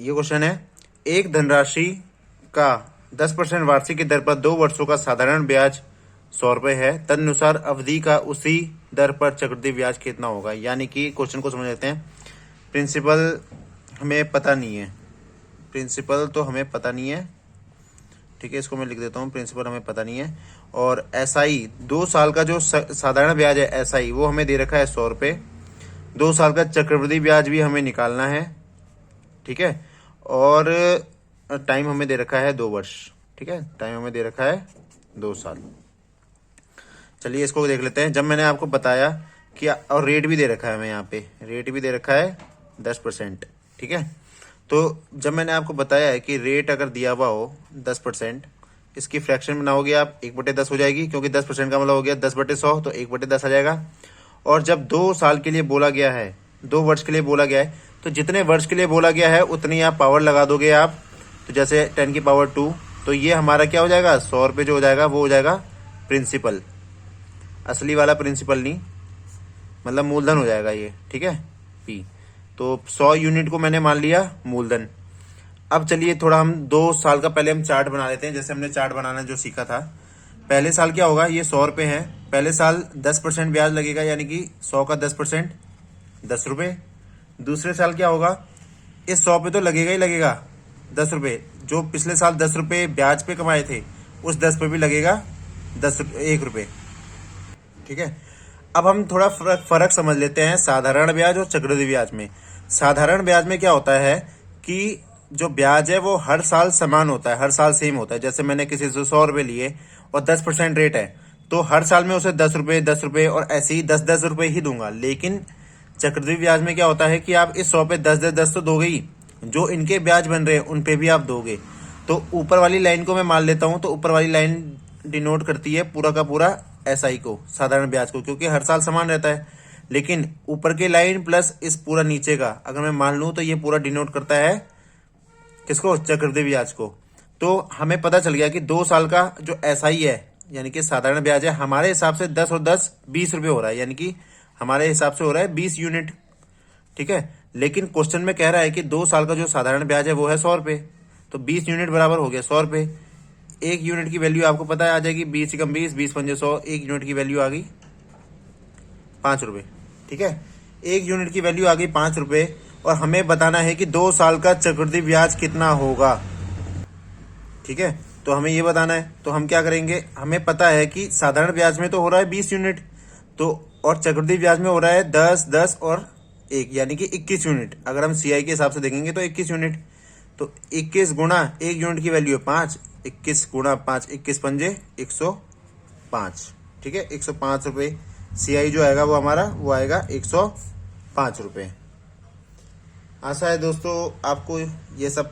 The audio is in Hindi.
ये क्वेश्चन है, एक धनराशि का 10% वार्षिक की दर पर 2 वर्षों का साधारण ब्याज 100 रुपये है, तदनुसार अवधि का उसी दर पर चक्रवृद्धि ब्याज कितना होगा। यानी कि क्वेश्चन को समझ लेते हैं। प्रिंसिपल हमें पता नहीं है, प्रिंसिपल तो हमें पता नहीं है, ठीक है, इसको मैं लिख देता हूँ, प्रिंसिपल हमें पता नहीं है। और एसआई 2 साल का जो साधारण ब्याज है एसआई वो हमें दे रखा है 100 रुपये। 2 साल का चक्रवृद्धि ब्याज भी हमें निकालना है, ठीक है। और टाइम हमें दे रखा है 2 वर्ष, ठीक है, टाइम हमें दे रखा है 2 साल। चलिए इसको देख लेते हैं। जब मैंने आपको बताया कि, और रेट भी दे रखा है हमें, यहाँ पे रेट भी दे रखा है 10%, ठीक है। तो जब मैंने आपको बताया है कि रेट अगर दिया हुआ हो 10%, इसकी फ्रैक्शन बनाओगे आप 1/10 हो जाएगी, क्योंकि 10% का मतलब हो गया 10/100, तो 1/10 आ जाएगा। और जब 2 साल के लिए बोला गया है, 2 वर्ष के लिए बोला गया है, तो जितने वर्ष के लिए बोला गया है उतनी आप पावर लगा दोगे आप। तो जैसे 10⁻², तो ये हमारा क्या हो जाएगा, 100 रुपये जो हो जाएगा वो हो जाएगा प्रिंसिपल, असली वाला प्रिंसिपल नहीं, मतलब मूलधन हो जाएगा ये, ठीक है, पी। तो 100 यूनिट को मैंने मान लिया मूलधन। अब चलिए थोड़ा हम 2 साल का पहले हम चार्ट बना लेते हैं, जैसे हमने चार्ट बनाना जो सीखा था। पहले साल क्या होगा, ये 100 रुपये है, पहले साल 10% ब्याज लगेगा, यानी कि 100 का 10% 10 रुपये। दूसरे साल क्या होगा, इस 100 पे तो लगेगा ही लगेगा 10 रुपये, जो पिछले साल 10 रुपये ब्याज पे कमाए थे उस 10 पे भी लगेगा 1 रुपये, ठीक है। अब हम थोड़ा फर्क समझ लेते हैं साधारण ब्याज और चक्रवृद्धि ब्याज में। साधारण ब्याज में क्या होता है कि जो ब्याज है वो हर साल समान होता है, हर साल सेम होता है। जैसे मैंने किसी से 100 रुपये लिए और 10% रेट है, तो हर साल में उसे 10 रुपये 10 रुपये और ऐसे ही 10-10 रुपये ही दूंगा। लेकिन चक्रवृद्धि ब्याज में क्या होता है कि आप इस 100 पे 10-10 तो दोगे ही, जो इनके ब्याज बन रहे हैं उन पे भी आप दोगे। तो ऊपर वाली लाइन को मैं मान लेता हूं, तो ऊपर वाली लाइन डिनोट करती है पूरा का पूरा एसआई को, साधारण ब्याज को, क्योंकि हर साल समान रहता है। लेकिन ऊपर की लाइन प्लस इस पूरा नीचे का अगर मैं मान लूं, तो ये पूरा डिनोट करता है किसको, चक्रवृद्धि ब्याज को। तो हमें पता चल गया कि 2 साल का जो एसआई है यानी कि साधारण ब्याज है, हमारे हिसाब से 10 और 10 20 रुपये हो रहा है, यानी कि हमारे हिसाब से हो रहा है 20 यूनिट, ठीक है। लेकिन क्वेश्चन में कह रहा है कि 2 साल का जो साधारण ब्याज है वो है 100 रुपये, तो 20 यूनिट बराबर हो गया 100 रुपये। 1 यूनिट की वैल्यू आपको पता है आ जाएगी 20 × 20, 20×5 100, 1 यूनिट की वैल्यू आ गई 5 रुपये, ठीक है। 1 यूनिट की वैल्यू आ गई 5 रुपये, और हमें बताना है कि 2 साल का चक्रवृद्धि ब्याज कितना होगा, ठीक है। तो हमें ये बताना है, तो हम क्या करेंगे, हमें पता है कि साधारण ब्याज में तो हो रहा है 20 यूनिट, तो और चक्रवृद्धि ब्याज में हो रहा है 10 10 और 1, यानी कि 21 यूनिट। अगर हम सीआई के हिसाब से देखेंगे तो 21 यूनिट, तो 21 गुणा 1 यूनिट की वैल्यू है 5, 21 गुणा 5, 21×5 105, ठीक है, 105 रुपये। सीआई जो आएगा वो हमारा वो आएगा 105 रुपये। आशा है दोस्तों आपको ये सब